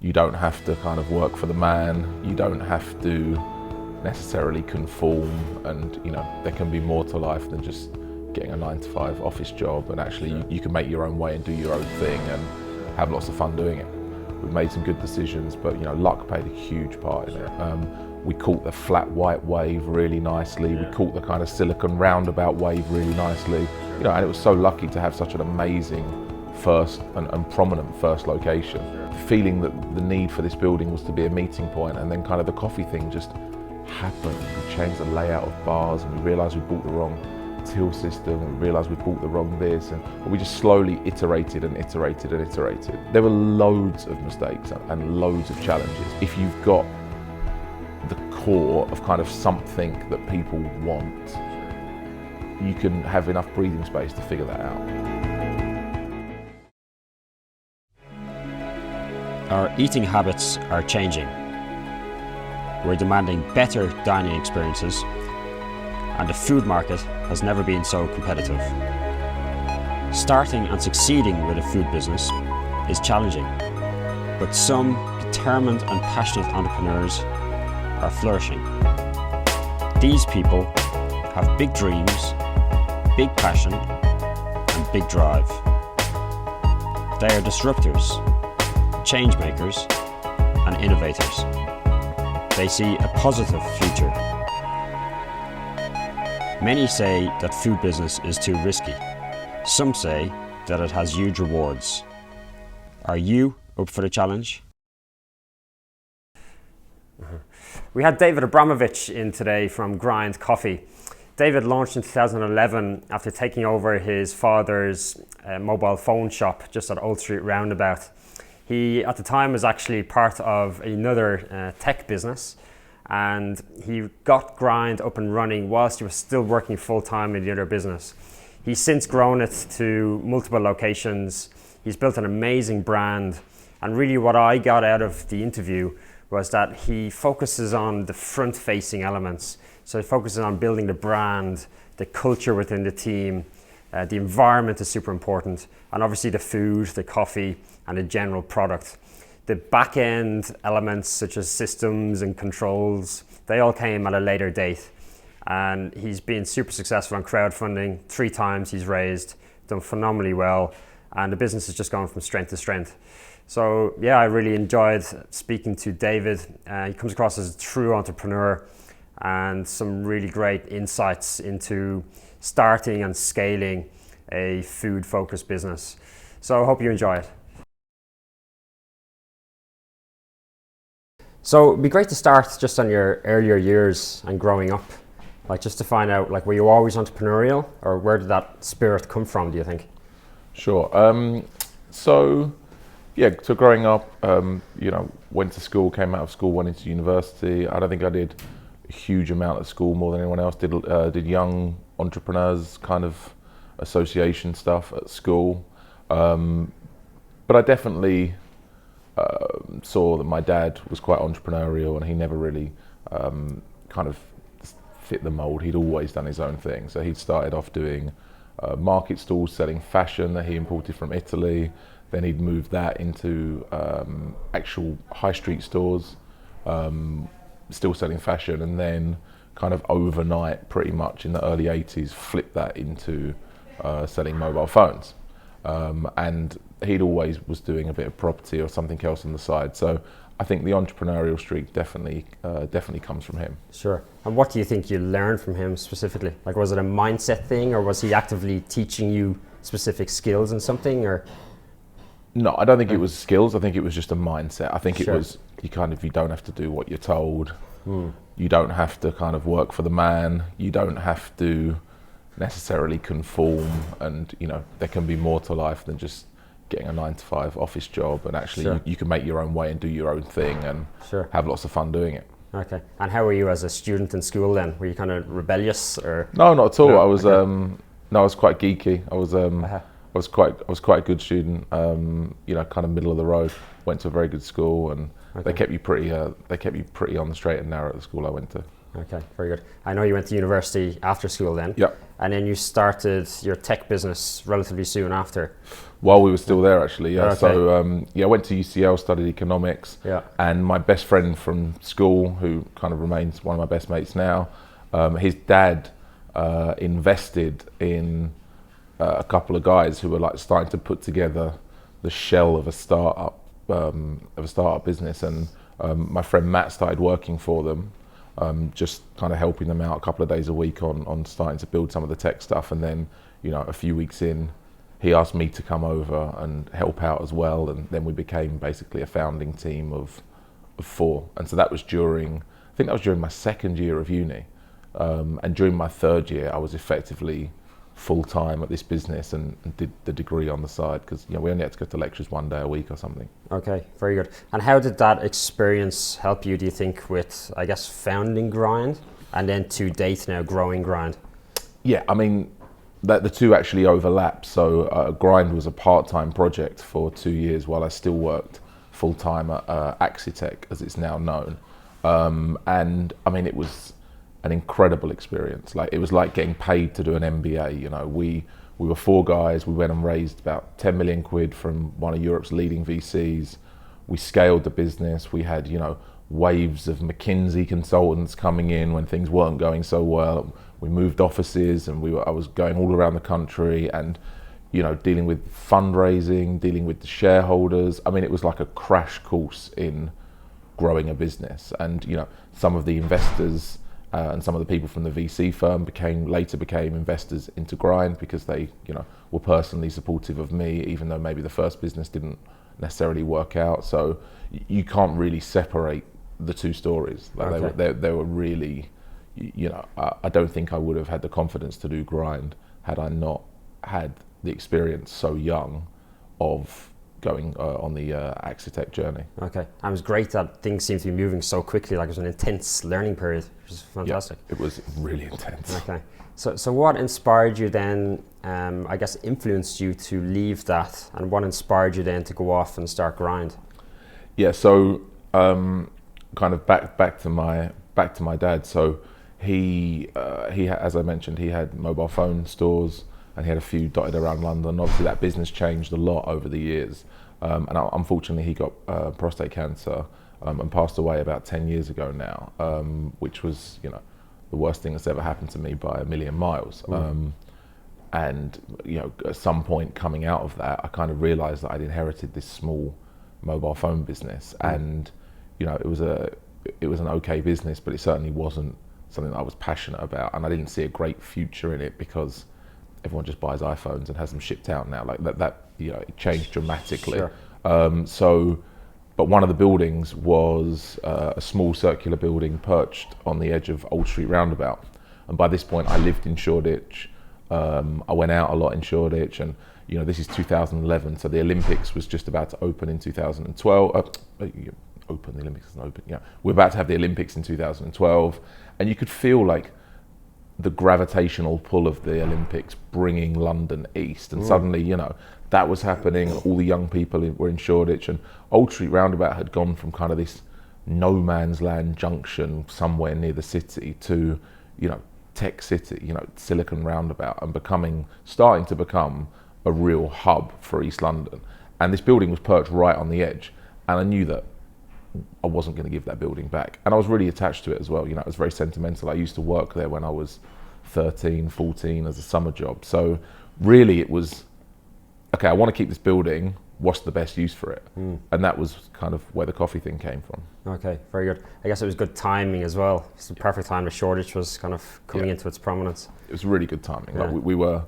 You don't have to kind of work for the man. You don't have to necessarily conform, and there can be more to life than just getting a 9-to-5 office job, and actually you can make your own way and do your own thing and have lots of fun doing it. We've made some good decisions, but luck played a huge part in it. We caught the flat white wave really nicely. We caught the kind of silicon roundabout wave really nicely. And it was so lucky to have such an amazing first and prominent first location. Feeling that the need for this building was to be a meeting point, and then kind of the coffee thing just happened. We changed the layout of bars, and we realised we bought the wrong till system, and we realised we bought the wrong this, and we just slowly iterated and iterated and iterated. There were loads of mistakes and loads of challenges. If you've got the core of kind of something that people want, you can have enough breathing space to figure that out. Our eating habits are changing. We're demanding better dining experiences, and the food market has never been so competitive. Starting and succeeding with a food business is challenging, but some determined and passionate entrepreneurs are flourishing. These people have big dreams, big passion, and big drive. They are disruptors, change makers, and innovators. They see a positive future. Many say that food business is too risky. Some say that it has huge rewards. Are you up for the challenge? We had David Abrahamovitch in today from Grind Coffee. David launched in 2011 after taking over his father's mobile phone shop just at Old Street Roundabout. He, at the time, was actually part of another tech business, and he got Grind up and running whilst he was still working full-time in the other business. He's since grown it to multiple locations. He's built an amazing brand, and really what I got out of the interview was that he focuses on the front-facing elements. So he focuses on building the brand, the culture within the team, the environment is super important, and obviously the food, the coffee, and the general product. The back-end elements such as systems and controls, they all came at a later date. And he's been super successful on crowdfunding. 3 times he's raised, done phenomenally well, and the business has just gone from strength to strength. So yeah, I really enjoyed speaking to David. He comes across as a true entrepreneur and some really great insights into starting and scaling a food-focused business. So I hope you enjoy it. So it'd be great to start just on your earlier years and growing up, like just to find out, like, were you always entrepreneurial, or where did that spirit come from, do you think? Sure. So growing up, went to school, came out of school, went into university. I don't think I did a huge amount at school, more than anyone else did. Did young entrepreneurs kind of association stuff at school, but I definitely saw that my dad was quite entrepreneurial, and he never really kind of fit the mold. He'd always done his own thing. So he'd started off doing market stalls selling fashion that he imported from Italy. Then he'd moved that into actual high street stores, still selling fashion, and then kind of overnight, pretty much in the early 80s, flipped that into selling mobile phones. And he'd always was doing a bit of property or something else on the side. So I think the entrepreneurial streak definitely comes from him. Sure. And what do you think you learned from him specifically? Like, was it a mindset thing, or was he actively teaching you specific skills in something, or? No, I don't think it was skills. I think it was just a mindset. I think Sure. it was you don't have to do what you're told. You don't have to kind of work for the man. You don't have to necessarily conform, and there can be more to life than just getting a 9-to-5 office job, and actually Sure. you can make your own way and do your own thing and Sure. have lots of fun doing it. Okay. And how were you as a student in school then? Were you kind of rebellious, or? No, not at all. No? I was Okay. I was quite geeky. I was quite a good student. Kind of middle of the road. Went to a very good school, and Okay. they kept you pretty on the straight and narrow at the school I went to. Okay, very good. I know you went to university after school then. Yep. And then you started your tech business relatively soon after. While we were still there, actually, yeah. Okay. So, I went to UCL, studied economics, Yeah. and my best friend from school, who kind of remains one of my best mates now, his dad invested in a couple of guys who were like starting to put together the shell of a startup business, and my friend Matt started working for them, just kind of helping them out a couple of days a week on starting to build some of the tech stuff, and then a few weeks in, he asked me to come over and help out as well, and then we became basically a founding team of 4. And so that was during my second year of uni, and during my third year I was effectively full-time at this business and did the degree on the side, because we only had to go to lectures 1 day a week or something. Okay, very good. And how did that experience help you, do you think, with, I guess, founding Grind and then to date now growing Grind? Yeah, I mean, the two actually overlap. So Grind was a part-time project for 2 years while I still worked full-time at Axitec, as it's now known. And I mean, it was an incredible experience. Like, it was like getting paid to do an MBA. We were 4 guys. We went and raised about 10 million quid from one of Europe's leading VCs. We scaled the business. We had, waves of McKinsey consultants coming in when things weren't going so well. We moved offices, and I was going all around the country and, dealing with fundraising, dealing with the shareholders. I mean, it was like a crash course in growing a business. And, some of the investors and some of the people from the VC firm later became investors into Grind, because they, were personally supportive of me, even though maybe the first business didn't necessarily work out. So you can't really separate the two stories. Like, okay. they were really, I don't think I would have had the confidence to do Grind had I not had the experience so young of going on the Axitec journey. Okay, and it was great that things seem to be moving so quickly. Like, it was an intense learning period, which is fantastic. Yeah, it was really intense. Okay, so what inspired you then, I guess influenced you to leave that, and what inspired you then to go off and start Grind? Yeah, so kind of back to my dad. So he as I mentioned, he had mobile phone stores, and he had a few dotted around London. Obviously, that business changed a lot over the years, and unfortunately, he got prostate cancer and passed away about 10 years ago now, which was, the worst thing that's ever happened to me by a million miles. And at some point coming out of that, I kind of realised that I'd inherited this small mobile phone business, and it was an okay business, but it certainly wasn't something that I was passionate about, and I didn't see a great future in it, because everyone just buys iPhones and has them shipped out now. Like that it changed dramatically. Sure. But one of the buildings was a small circular building perched on the edge of Old Street Roundabout. And by this point, I lived in Shoreditch. I went out a lot in Shoreditch, and this is 2011, so the Olympics was just about to open in 2012. The Olympics isn't open. Yeah, we're about to have the Olympics in 2012, and you could feel like the gravitational pull of the Olympics bringing London east, and suddenly that was happening, and all the young people were in Shoreditch, and Old Street Roundabout had gone from kind of this no man's land junction somewhere near the city to tech city, Silicon Roundabout, and starting to become a real hub for East London. And this building was perched right on the edge, and I knew that I wasn't going to give that building back, and I was really attached to it as well. It was very sentimental. I used to work there when I was 13, 14 as a summer job. So really it was, okay, I want to keep this building, what's the best use for it? And that was kind of where the coffee thing came from. Okay, very good. I guess it was good timing as well. It's the perfect time. The Shoreditch was kind of coming into its prominence. It was really good timing. Yeah. Like we were,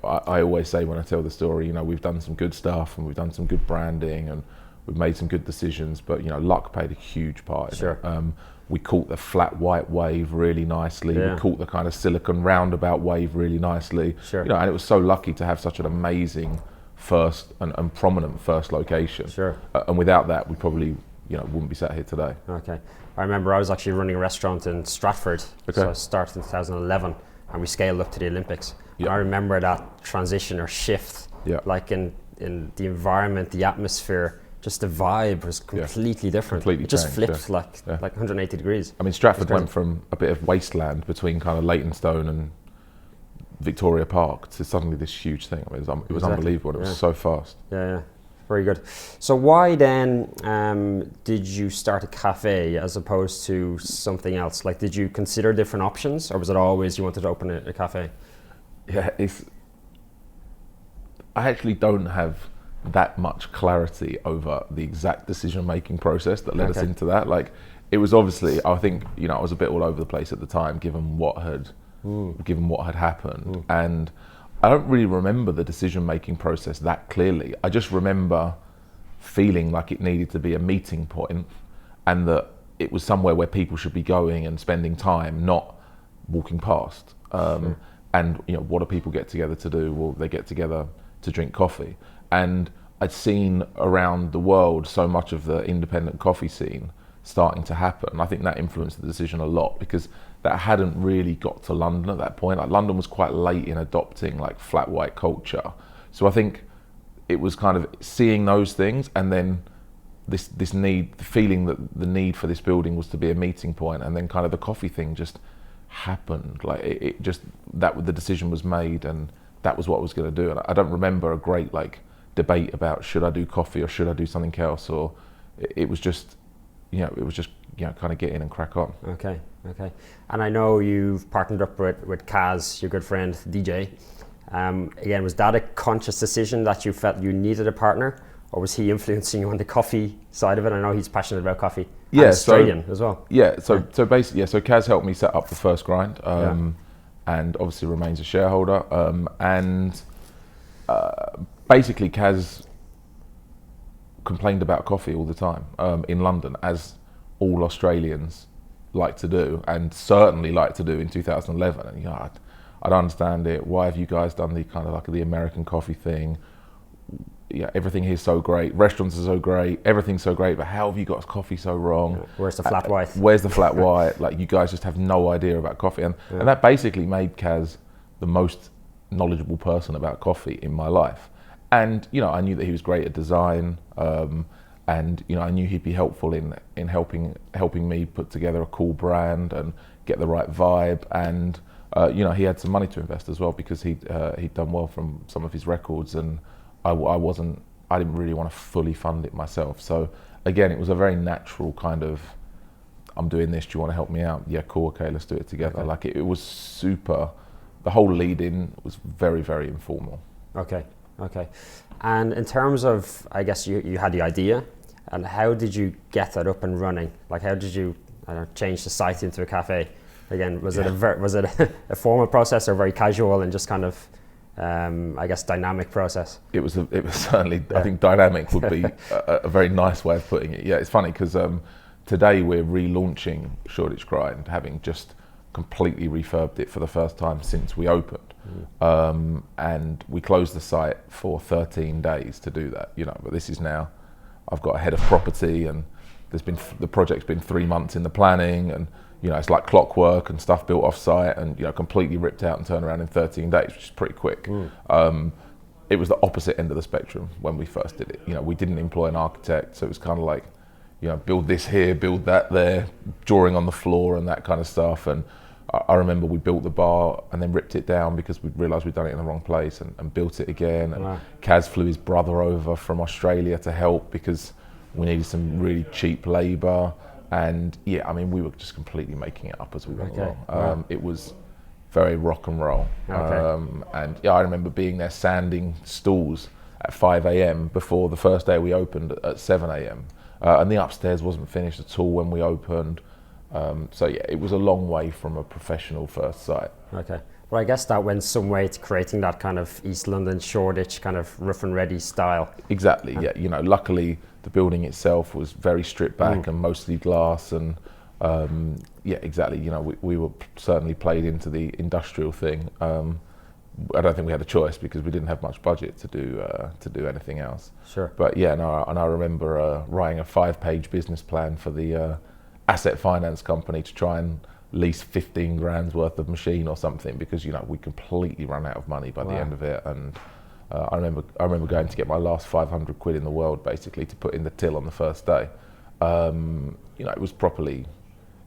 I always say when I tell the story, we've done some good stuff and we've done some good branding and we've made some good decisions, but luck played a huge part in Sure. it. We caught the flat white wave really nicely. Yeah. We caught the kind of Silicon Roundabout wave really nicely. Sure. And it was so lucky to have such an amazing first and prominent first location. Sure. And without that, we probably wouldn't be sat here today. Okay. I remember I was actually running a restaurant in Stratford. Okay. So I started in 2011 and we scaled up to the Olympics. Yeah. And I remember that transition or shift, Yeah. like in the environment, the atmosphere just the vibe was completely different. Completely it just changed, flipped like 180 degrees. I mean, Stratford went from a bit of wasteland between kind of Leytonstone and Victoria Park to suddenly this huge thing. I mean, it was unbelievable. And it was so fast. Yeah. Very good. So why then did you start a cafe as opposed to something else? Like, did you consider different options, or was it always you wanted to open a cafe? Yeah, I actually don't have that much clarity over the exact decision-making process that led us into that. Like, it was obviously, I think, I was a bit all over the place at the time, given what had happened, and I don't really remember the decision-making process that clearly. I just remember feeling like it needed to be a meeting point, and that it was somewhere where people should be going and spending time, not walking past. And what do people get together to do? Well, they get together to drink coffee. And I'd seen around the world so much of the independent coffee scene starting to happen. I think that influenced the decision a lot, because that hadn't really got to London at that point. Like, London was quite late in adopting like flat white culture. So I think it was kind of seeing those things, and then this need, feeling that the need for this building was to be a meeting point, and then kind of the coffee thing just happened. Like it just, that the decision was made, and that was what I was going to do. And I don't remember a great like debate about should I do coffee or should I do something else, or it was just kind of get in and crack on. Okay. And I know you've partnered up with Kaz, your good friend, DJ. Again, was that a conscious decision that you felt you needed a partner, or was he influencing you on the coffee side of it? I know he's passionate about coffee. Yeah, and Australian as well. Yeah, so basically, so Kaz helped me set up the first grind, and obviously remains a shareholder. Basically, Kaz complained about coffee all the time in London, as all Australians like to do, and certainly like to do in 2011. And I don't understand it. Why have you guys done the kind of like the American coffee thing? Yeah, everything here's so great. Restaurants are so great. Everything's so great. But how have you got coffee so wrong? Where's the flat white? Where's the flat white? Like, you guys just have no idea about coffee. And that basically made Kaz the most knowledgeable person about coffee in my life. And, I knew that he was great at design. And, I knew he'd be helpful in helping me put together a cool brand and get the right vibe. And, he had some money to invest as well, because he'd done well from some of his records, and I didn't really want to fully fund it myself. So again, it was a very natural kind of, I'm doing this, do you want to help me out? Yeah, cool, okay, let's do it together. Like it was super, the whole lead in was very, very informal. Okay. And in terms of, I guess you had the idea, and how did you get that up and running? Like, how did you change the site into a cafe? Again, was it a formal process, or very casual and just kind of, I guess, dynamic process? It was certainly, I think dynamic would be a very nice way of putting it. Yeah, it's funny because today we're relaunching Shoreditch Grind, having just completely refurbed it for the first time since we opened. And we closed the site for 13 days to do that, but this is now, I've got a head of property, and the project's been 3 months in the planning, and it's like clockwork, and stuff built off site, and completely ripped out and turned around in 13 days, which is pretty quick. It was the opposite end of the spectrum when we first did it. We didn't employ an architect, so it was kind of like, build this here, build that there, drawing on the floor and that kind of stuff. And I remember we built the bar and then ripped it down because we realised we'd done it in the wrong place, and built it again. And Kaz flew his brother over from Australia to help because we needed some really cheap labour. And we were just completely making it up as we went along. It was very rock and roll. And I remember being there sanding stools at 5 a.m. before the first day we opened at 7 a.m. And the upstairs wasn't finished at all when we opened. It was a long way from a professional first site. Okay. Well, I guess that went some way to creating that kind of East London, Shoreditch kind of rough and ready style. Exactly, yeah. Luckily the building itself was very stripped back and mostly glass, and exactly. We were certainly played into the industrial thing. I don't think we had a choice because we didn't have much budget to do anything else. Sure. But and I remember writing a 5-page business plan for the asset finance company to try and lease 15 grand's worth of machine or something, because we completely ran out of money by the end of it. And I remember going to get my last 500 quid in the world, basically, to put in the till on the first day. It was properly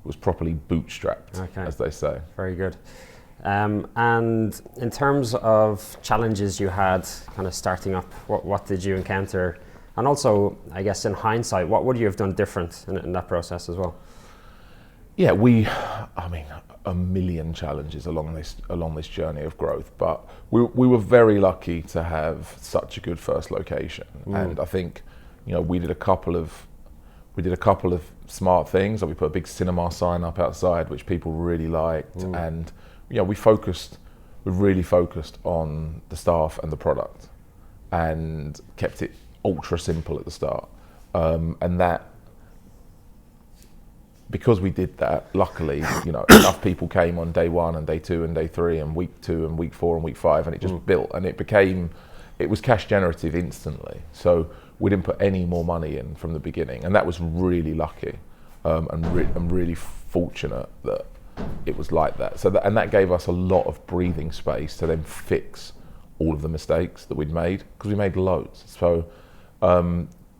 bootstrapped, as they say. Very good. And in terms of challenges you had kind of starting up, what did you encounter? And also, I guess in hindsight, what would you have done different in that process as well? Yeah, a million challenges along this journey of growth, but we were very lucky to have such a good first location. And I think, we did a couple of smart things. Like we put a big cinema sign up outside, which people really liked, and we really focused on the staff and the product, and kept it ultra simple at the start. And that, because we did that, luckily, enough people came on day 1 and day 2 and day 3 and week 2 and week 4 and week 5, and it just built, and it was cash generative instantly. So we didn't put any more money in from the beginning, and that was really lucky, and really fortunate that it was like that. So that gave us a lot of breathing space to then fix all of the mistakes that we'd made, because we made loads. So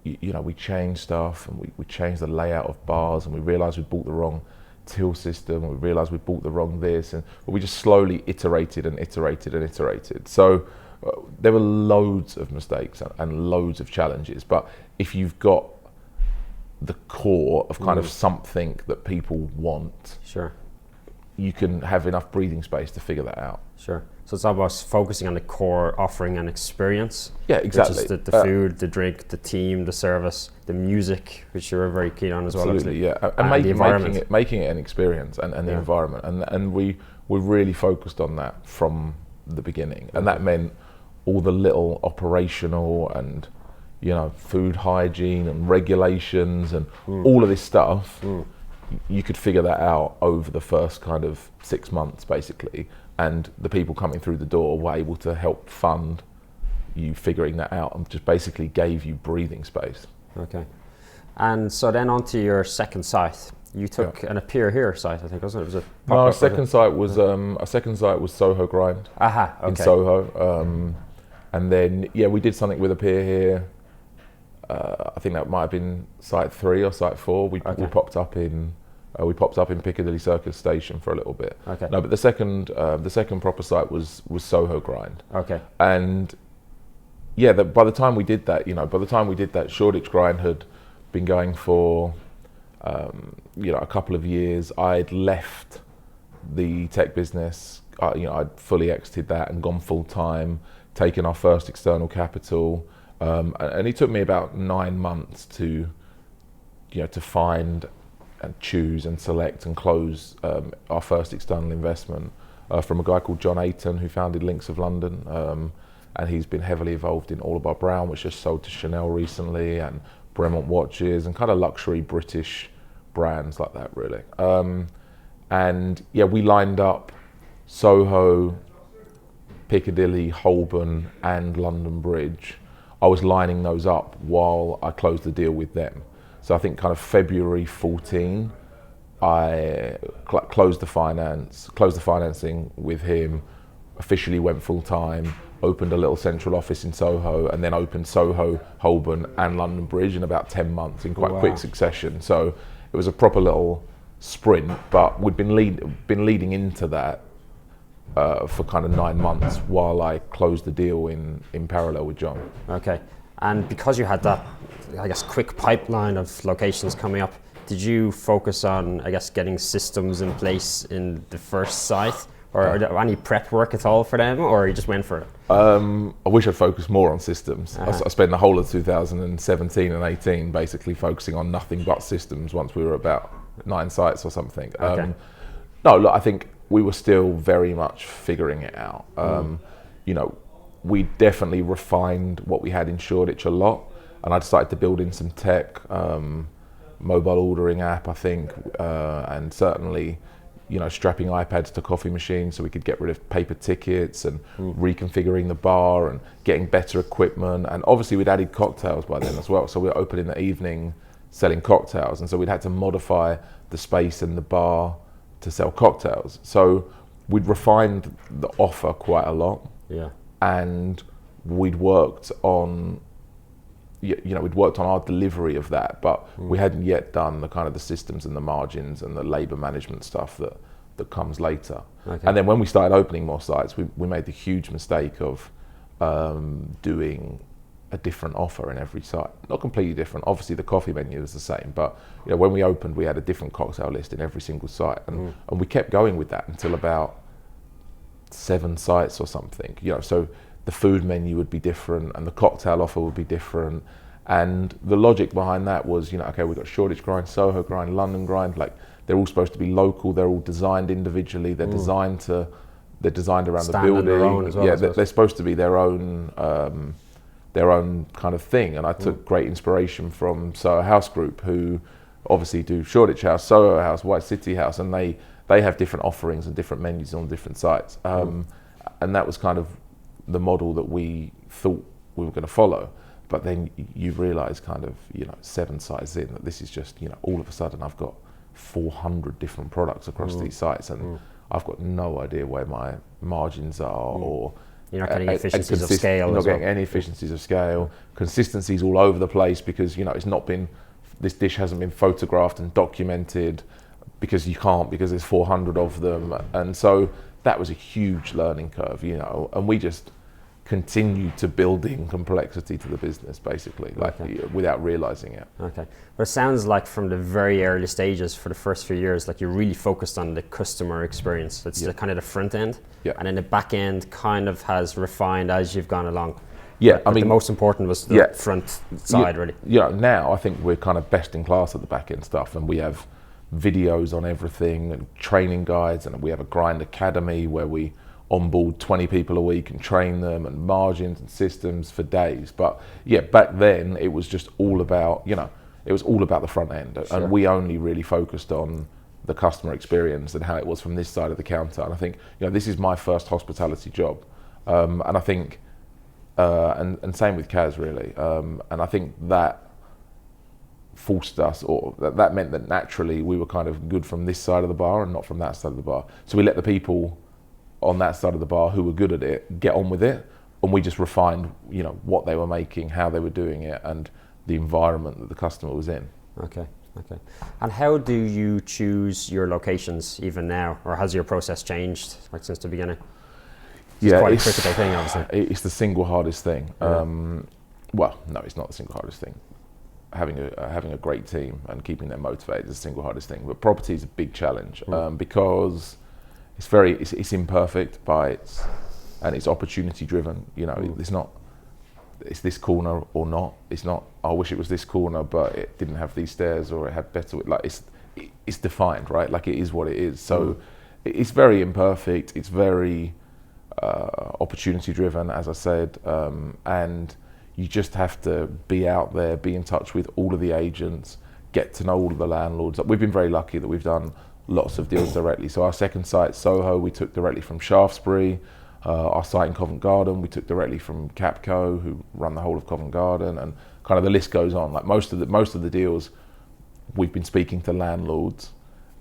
we changed stuff, and we changed the layout of bars, and we realised we bought the wrong till system, and we realised we bought the wrong this, but we just slowly iterated and iterated and iterated. So there were loads of mistakes and loads of challenges, but if you've got the core of kind of something that people want, sure, you can have enough breathing space to figure that out. Sure. So it's almost focusing on the core offering and experience. Yeah, exactly. Which is the food, the drink, the team, the service, the music, which you're very keen on as well. Absolutely, yeah. And the environment. making it an experience, and the environment. And we really focused on that from the beginning. And that meant all the little operational and, food hygiene and regulations and all of this stuff, you could figure that out over the first kind of 6 months, basically. And the people coming through the door were able to help fund you figuring that out, and just basically gave you breathing space. Okay. And so then on to your second site. You took an Appear Here site, I think, wasn't it? Our second site was Soho Grind. Aha, okay. In Soho. And then, we did something with Appear Here. I think that might have been site 3 or site 4. We popped up in Piccadilly Circus Station for a little bit. Okay. No, but the second proper site was Soho Grind. Okay. And by the time we did that, Shoreditch Grind had been going for a couple of years. I'd left the tech business. I'd fully exited that and gone full time, taken our first external capital, and it took me about 9 months to find and choose and select and close our first external investment from a guy called John Ayton, who founded Links of London, and he's been heavily involved in All About Brown, which just sold to Chanel recently, and Paramount watches, and kind of luxury British brands like that, really. We lined up Soho, Piccadilly, Holborn, and London Bridge. I was lining those up while I closed the deal with them. So I think kind of February 14, I closed the financing with him, officially went full time, opened a little central office in Soho, and then opened Soho, Holborn, and London Bridge in about 10 months in quite quick succession. So it was a proper little sprint, but we'd been leading into that for kind of 9 months while I closed the deal in parallel with John. Okay. And because you had that, I guess, quick pipeline of locations coming up, did you focus on, I guess, getting systems in place in the first site? Or any prep work at all for them, or you just went for it? I wish I'd focused more on systems. I spent the whole of 2017 and 18 basically focusing on nothing but systems once we were about 9 sites or something. Okay. No, look, I think we were still very much figuring it out. We definitely refined what we had in Shoreditch a lot, and I'd started to build in some tech, mobile ordering app, I think, and certainly strapping iPads to coffee machines so we could get rid of paper tickets, and reconfiguring the bar and getting better equipment. And obviously we'd added cocktails by then as well. So we were open in the evening selling cocktails. And so we'd had to modify the space in the bar to sell cocktails. So we'd refined the offer quite a lot. Yeah. And we'd worked on we'd worked on our delivery of that, but we hadn't yet done the kind of the systems and the margins and the labor management stuff that comes later. Okay. And then when we started opening more sites, we made the huge mistake of doing a different offer in every site. Not completely different. Obviously, the coffee menu is the same, but when we opened, we had a different cocktail list in every single site, and we kept going with that until about 7 sites or something. So the food menu would be different, and the cocktail offer would be different. And the logic behind that was, okay, we've got Shoreditch grind, Soho grind, London grind. Like, they're all supposed to be local. They're all designed individually. They're designed around the building. Their own as well, they're supposed to be their own kind of thing. And I took great inspiration from Soho House Group, who obviously do Shoreditch House, Soho House, White City House, and they have different offerings and different menus on different sites. And that was kind of the model that we thought we were going to follow. But then you realise kind of, 7 sites in, that this is just, all of a sudden I've got 400 different products across these sites, and I've got no idea where my margins are, or you're not getting efficiencies of scale. You're not getting any efficiencies of scale. Consistency's all over the place because, this dish hasn't been photographed and documented because you can't, because there's 400 of them. And so that was a huge learning curve, and we just continued to build in complexity to the business, basically, without realizing it. Okay. But it sounds like from the very early stages, for the first few years, like you're really focused on the customer experience. It's the kind of the front end, and then the back end kind of has refined as you've gone along. Yeah, but the most important was the front side, really. Now I think we're kind of best in class at the back end stuff, and we have videos on everything and training guides, and we have a grind academy where we onboard 20 people a week and train them, and margins and systems for days. But back then it was just all about, it was all about the front end. Sure. And we only really focused on the customer experience and how it was from this side of the counter. And I think, this is my first hospitality job. And I think, and same with Kaz, really. And I think that forced us, or that meant that naturally we were kind of good from this side of the bar and not from that side of the bar. So we let the people on that side of the bar who were good at it get on with it, and we just refined what they were making, how they were doing it, and the environment that the customer was in. Okay. And how do you choose your locations even now, or has your process changed since the beginning? It's quite a critical thing, obviously. It's the single hardest thing. Well, no, it's not the single hardest thing. Having a great team and keeping them motivated is the single hardest thing. But property is a big challenge because it's imperfect and it's opportunity driven. It's this corner or not. It's not, I wish it was this corner, but it didn't have these stairs, or it had better, it's defined, right? Like, it is what it is. So it's very imperfect. It's very opportunity driven, as I said. And you just have to be out there, be in touch with all of the agents, get to know all of the landlords. We've been very lucky that we've done lots of deals directly. So our second site, Soho, we took directly from Shaftesbury. Our site in Covent Garden, we took directly from Capco, who run the whole of Covent Garden, and kind of the list goes on. Like most of the deals, we've been speaking to landlords,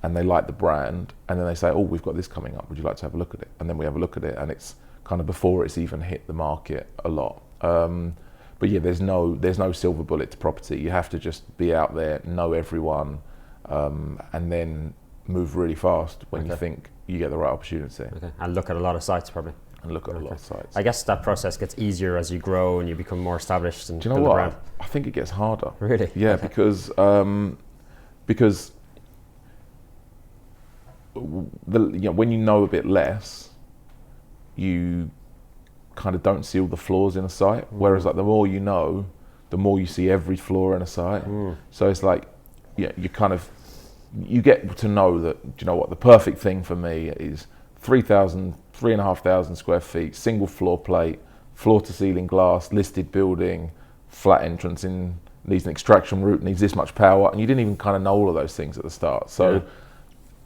and they like the brand, and then they say, "Oh, we've got this coming up. Would you like to have a look at it?" And then we have a look at it, and it's kind of before it's even hit the market a lot. But there's no silver bullet to property. You have to just be out there, know everyone, and then move really fast when you think you get the right opportunity. Okay. And look at a lot of sites, probably. And look at a lot of sites. I guess that process gets easier as you grow and you become more established. And do you know what? I think it gets harder. Really? Yeah, because when you know a bit less, you kind of don't see all the flaws in a site. Whereas like the more you know, the more you see every flaw in a site. So it's like, you get to know that, do you know what, the perfect thing for me is 3,500 square feet, single floor plate, floor to ceiling glass, listed building, flat entrance, needs an extraction route, needs this much power, and you didn't even kind of know all of those things at the start. So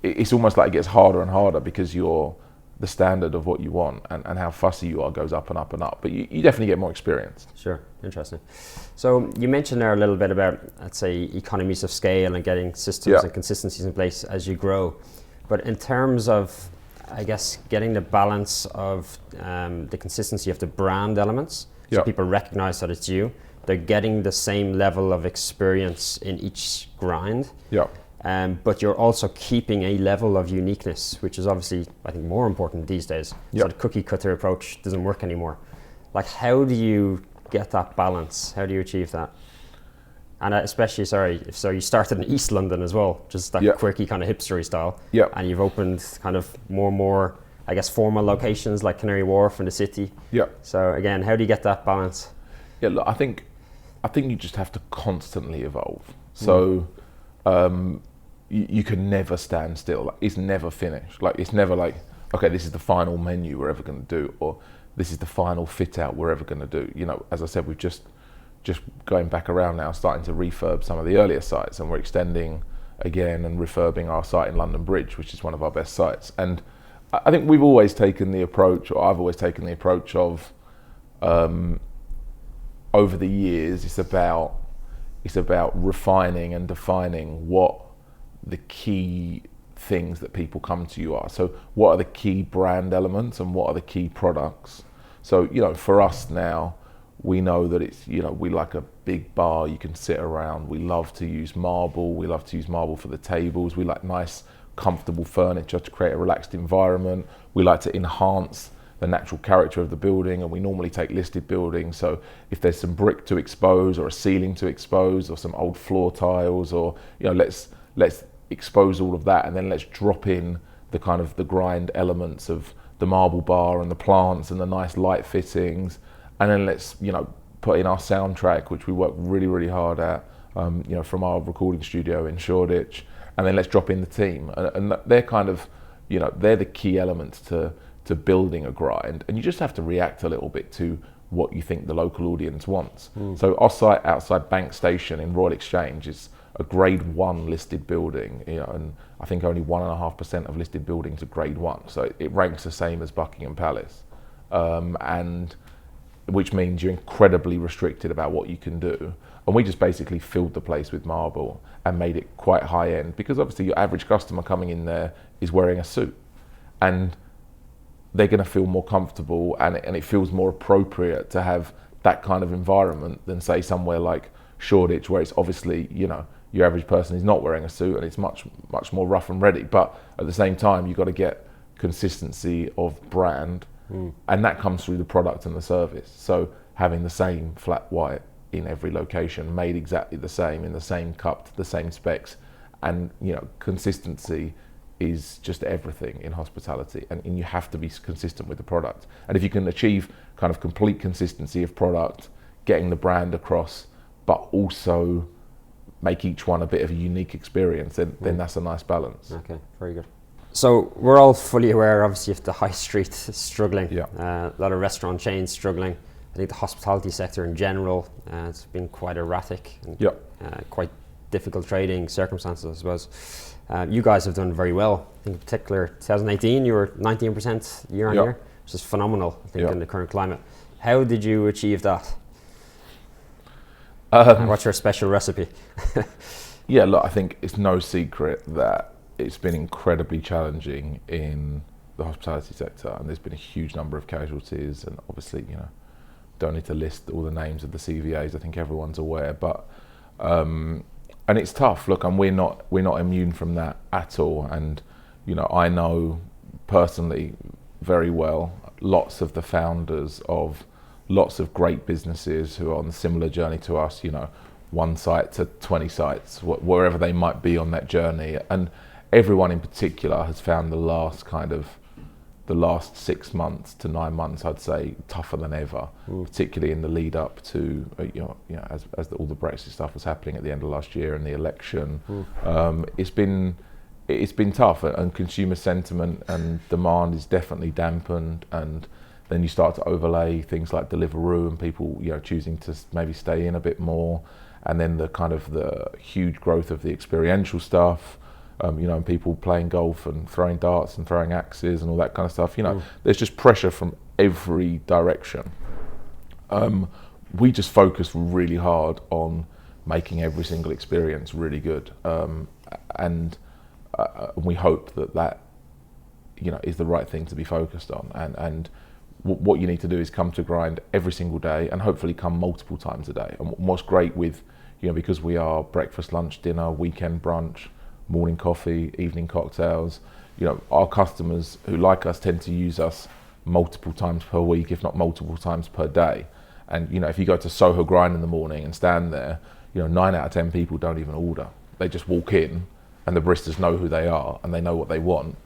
it's almost like it gets harder and harder because the standard of what you want and how fussy you are goes up and up and up. But you definitely get more experience. Sure, interesting. So you mentioned there a little bit about, let's say, economies of scale and getting systems and consistencies in place as you grow. But in terms of, I guess, getting the balance of the consistency of the brand elements so Yeah. people recognize that it's you. They're getting the same level of experience in each grind. Yeah. But you're also keeping a level of uniqueness, which is obviously, I think, more important these days. Yep. So the cookie cutter approach doesn't work anymore. Like, how do you get that balance? How do you achieve that? And especially, so you started in East London as well, just that Yep. quirky kind of hipstery style. Yep. And you've opened kind of more, I guess, formal locations like Canary Wharf and the city. Yeah. So again, how do you get that balance? Yeah, look, I think you just have to constantly evolve. So you can never stand still. Like, it's never finished. Like, it's never like, okay, this is the final menu we're ever going to do, or this is the final fit out we're ever going to do. You know, as I said, we've just going back around now, starting to refurb some of the earlier sites, and we're extending again and refurbing our site in London Bridge, which is one of our best sites. And I think we've always taken the approach, or I've always taken the approach of, over the years, it's about refining and defining what the key things that people come to you are. So what are the key brand elements and what are the key products? So, you know, for us now, we know that it's, you know, we like a big bar you can sit around. We love to use marble. We love to use marble for the tables. We like nice, comfortable furniture to create a relaxed environment. We like to enhance the natural character of the building, and we normally take listed buildings. So if there's some brick to expose, or a ceiling to expose, or some old floor tiles, or, you know, let's expose all of that, and then let's drop in the kind of the grind elements of the marble bar and the plants and the nice light fittings, and then let's, you know, put in our soundtrack, which we work really, really hard at, you know, from our recording studio in Shoreditch, and then let's drop in the team, and they're kind of, you know, they're the key elements to building a grind, and you just have to react a little bit to what you think the local audience wants. So our site outside Bank Station in Royal Exchange is a grade 1 listed building, you know, and I think only 1.5% of listed buildings are grade 1, so it ranks the same as Buckingham Palace, and which means you're incredibly restricted about what you can do. And we just basically filled the place with marble and made it quite high end, because obviously your average customer coming in there is wearing a suit, and they're going to feel more comfortable, and it feels more appropriate to have that kind of environment than, say, somewhere like Shoreditch, where it's obviously, you know, your average person is not wearing a suit and it's much more rough and ready. But at the same time, you've got to get consistency of brand, and that comes through the product and the service. So having the same flat white in every location, made exactly the same, in the same cup, the same specs, and, you know, consistency is just everything in hospitality, and you have to be consistent with the product. And if you can achieve kind of complete consistency of product, getting the brand across, but also make each one a bit of a unique experience, then that's a nice balance. Okay, very good. So we're all fully aware, obviously, of the high street struggling. Yeah. A lot of restaurant chains struggling. I think the hospitality sector in general, it's been quite erratic and Yeah. quite difficult trading circumstances, I suppose. You guys have done very well. I think in particular, 2018, you were 19% year on year, which is phenomenal, I think, in the current climate. How did you achieve that? What's your special recipe? Yeah, look, I think it's no secret that it's been incredibly challenging in the hospitality sector, and there's been a huge number of casualties, and obviously, you know, don't need to list all the names of the CVAs, I think everyone's aware, but and it's tough. Look, and we're not immune from that at all. And, you know, I know personally very well lots of the founders of lots of great businesses who are on a similar journey to us, you know, 1 site to 20 sites, wherever they might be on that journey. And everyone in particular has found the last 6 months to 9 months, I'd say, tougher than ever, particularly in the lead up to, you know, as all the Brexit stuff was happening at the end of last year and the election. It's been tough, and consumer sentiment and demand is definitely dampened, and then you start to overlay things like Deliveroo and people, you know, choosing to maybe stay in a bit more, and then the kind of the huge growth of the experiential stuff. You know, and people playing golf and throwing darts and throwing axes and all that kind of stuff. You know, there's just pressure from every direction. We just focus really hard on making every single experience really good, and we hope that you know is the right thing to be focused on. And what you need to do is come to Grind every single day and hopefully come multiple times a day. And what's great with, because we are breakfast, lunch, dinner, weekend brunch, morning coffee, evening cocktails, our customers who like us tend to use us multiple times per week, if not multiple times per day. And if you go to Soho Grind in the morning and stand there, 9 out of 10 people don't even order. They just walk in and the baristas know who they are and they know what they want.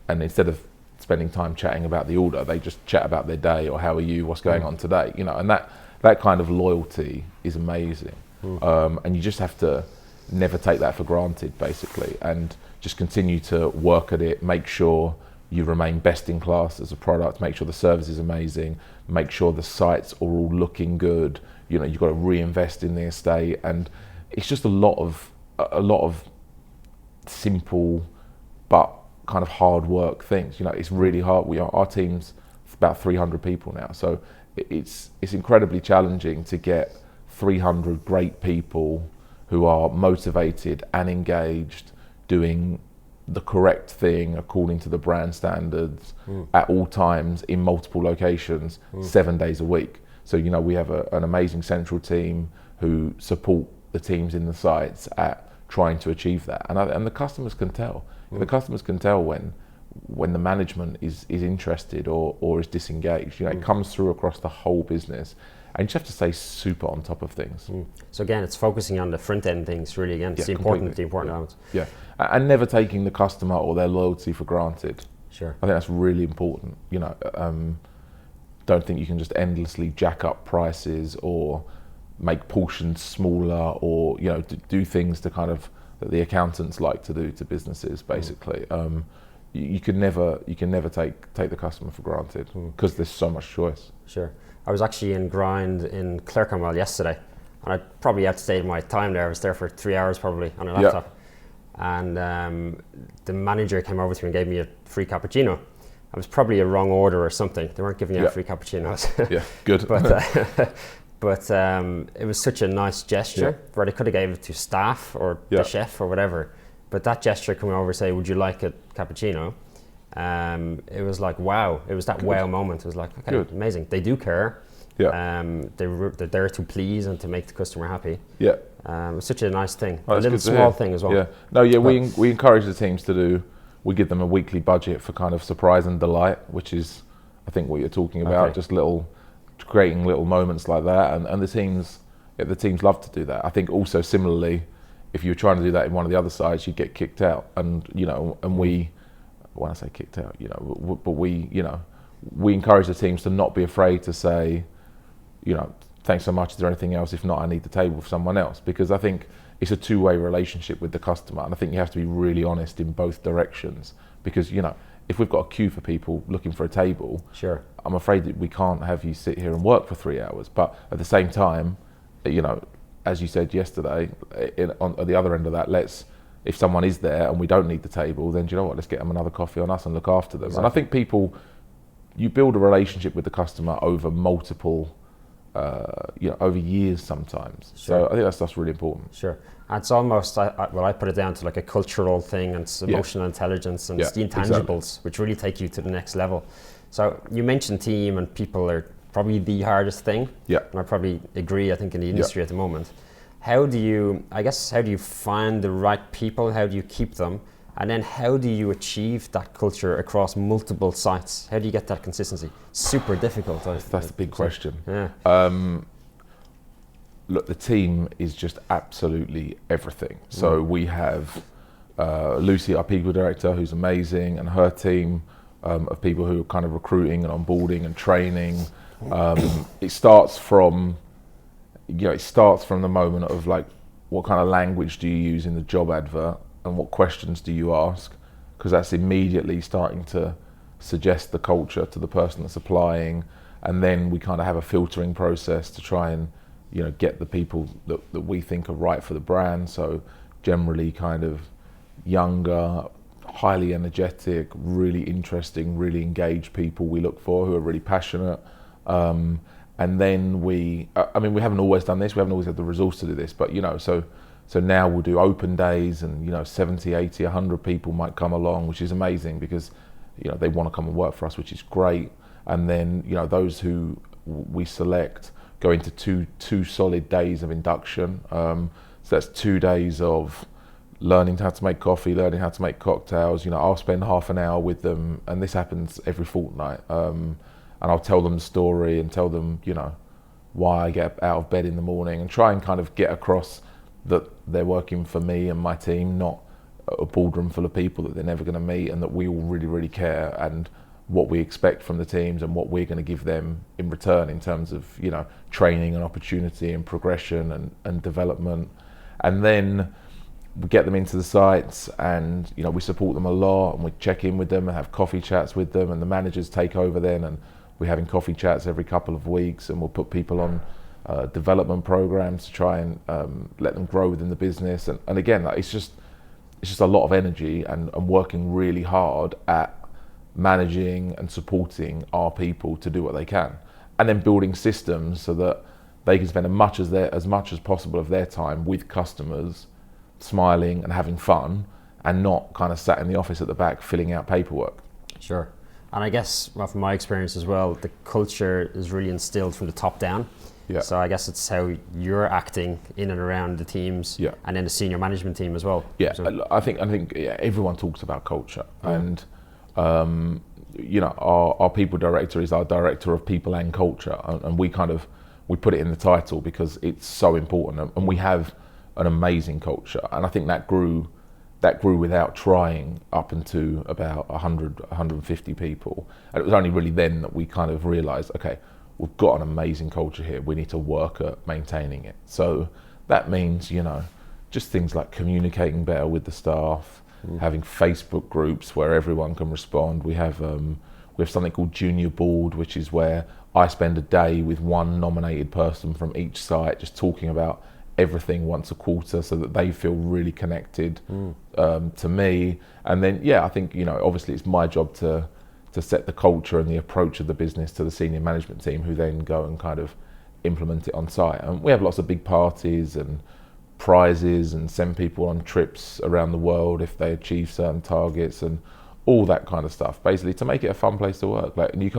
And instead of spending time chatting about the order, they just chat about their day or how are you, what's going on today, and that kind of loyalty is amazing. And you just have to never take that for granted, basically, and just continue to work at it, make sure you remain best in class as a product, make sure the service is amazing, make sure the sites are all looking good, you've got to reinvest in the estate, and it's just a lot of simple but kind of hard work things. It's really hard. Our team's about 300 people now, so it's incredibly challenging to get 300 great people who are motivated and engaged, doing the correct thing according to the brand standards at all times in multiple locations, 7 days a week. So we have an amazing central team who support the teams in the sites at trying to achieve that, and the customers can tell. The customers can tell when the management is interested or is disengaged. It comes through across the whole business, and you just have to stay super on top of things. So again, it's focusing on the front end things, really. Again, it's the important elements. Yeah, and never taking the customer or their loyalty for granted. Sure. I think that's really important. Don't think you can just endlessly jack up prices or make portions smaller, or do things to kind of that the accountants like to do to businesses, basically. You can never take the customer for granted because there's so much choice. Sure. I was actually in Grind in Clerkenwell yesterday, and I probably outstayed my time there. I was there for 3 hours probably on a laptop. And the manager came over to me and gave me a free cappuccino. It was probably a wrong order or something. They weren't giving out free cappuccinos. Yeah, good. But it was such a nice gesture where they could have gave it to staff or the chef or whatever. But that gesture coming over and say, would you like a cappuccino? It was like, wow. It was that wow moment. It was like, okay, amazing. They do care. Yeah. They're there to please and to make the customer happy. Yeah. It's such a nice thing. Oh, a little small thing as well. Yeah. No, yeah, we encourage the teams to do, we give them a weekly budget for kind of surprise and delight, which is, I think, what you're talking about, just creating little moments like that. And the teams love to do that. I think also similarly, if you were trying to do that in one of the other sides, you'd get kicked out. And, and we, when I say kicked out, but we encourage the teams to not be afraid to say, thanks so much, is there anything else? If not, I need the table for someone else. Because I think it's a two-way relationship with the customer. And I think you have to be really honest in both directions. Because, if we've got a queue for people looking for a table, I'm afraid that we can't have you sit here and work for 3 hours. But at the same time, as you said yesterday, at the other end of that, if someone is there and we don't need the table, then do you know what? Let's get them another coffee on us and look after them. Exactly. And I think you build a relationship with the customer over multiple, over years sometimes. So I think that stuff's really important. Sure. And it's almost, I put it down to like a cultural thing, and it's emotional intelligence, and it's the intangibles, which really take you to the next level. So you mentioned team and people are probably the hardest thing. Yeah. And I probably agree, I think, in the industry at the moment. How do you find the right people? How do you keep them? And then how do you achieve that culture across multiple sites? How do you get that consistency? Super difficult. That's the big question. Yeah. Look, the team is just absolutely everything. So we have Lucy, our people director, who's amazing, and her team of people who are kind of recruiting and onboarding and training. It starts from the moment of like, what kind of language do you use in the job advert and what questions do you ask? Because that's immediately starting to suggest the culture to the person that's applying. And then we kind of have a filtering process to try and, get the people that we think are right for the brand. So generally kind of younger, highly energetic, really interesting, really engaged people we look for who are really passionate. And then we haven't always done this, we haven't always had the resource to do this, but so now we'll do open days and 70, 80, 100 people might come along, which is amazing because they want to come and work for us, which is great. and then those who we select go into two solid days of induction. So that's 2 days of learning how to make coffee, learning how to make cocktails. I'll spend half an hour with them, and this happens every fortnight. And I'll tell them the story and tell them, why I get out of bed in the morning, and try and kind of get across that they're working for me and my team, not a boardroom full of people that they're never going to meet, and that we all really, really care, and what we expect from the teams and what we're going to give them in return in terms of, training and opportunity and progression and development. And then we get them into the sites, and we support them a lot, and we check in with them and have coffee chats with them, and the managers take over then, and we're having coffee chats every couple of weeks, and we'll put people on development programs to try and let them grow within the business. And again, it's just a lot of energy and working really hard at managing and supporting our people to do what they can, and then building systems so that they can spend as much as possible of their time with customers, smiling and having fun, and not kind of sat in the office at the back filling out paperwork. Sure. And I guess, from my experience as well, the culture is really instilled from the top down. Yeah. So I guess it's how you're acting in and around the teams, and then the senior management team as well. Yeah, So, I think everyone talks about culture, and our people director is our director of people and culture, and we put it in the title because it's so important, and we have an amazing culture, and I think that grew without trying up into about 150 people, and it was only really then that we kind of realised, okay, we've got an amazing culture here, we need to work at maintaining it. So that means just things like communicating better with the staff, having Facebook groups where everyone can respond. We have something called Junior Board, which is where I spend a day with one nominated person from each site just talking about everything once a quarter, so that they feel really connected to me. And then I think obviously it's my job to set the culture and the approach of the business to the senior management team, who then go and kind of implement it on site. And we have lots of big parties and prizes, and send people on trips around the world if they achieve certain targets, and all that kind of stuff, basically to make it a fun place to work. And you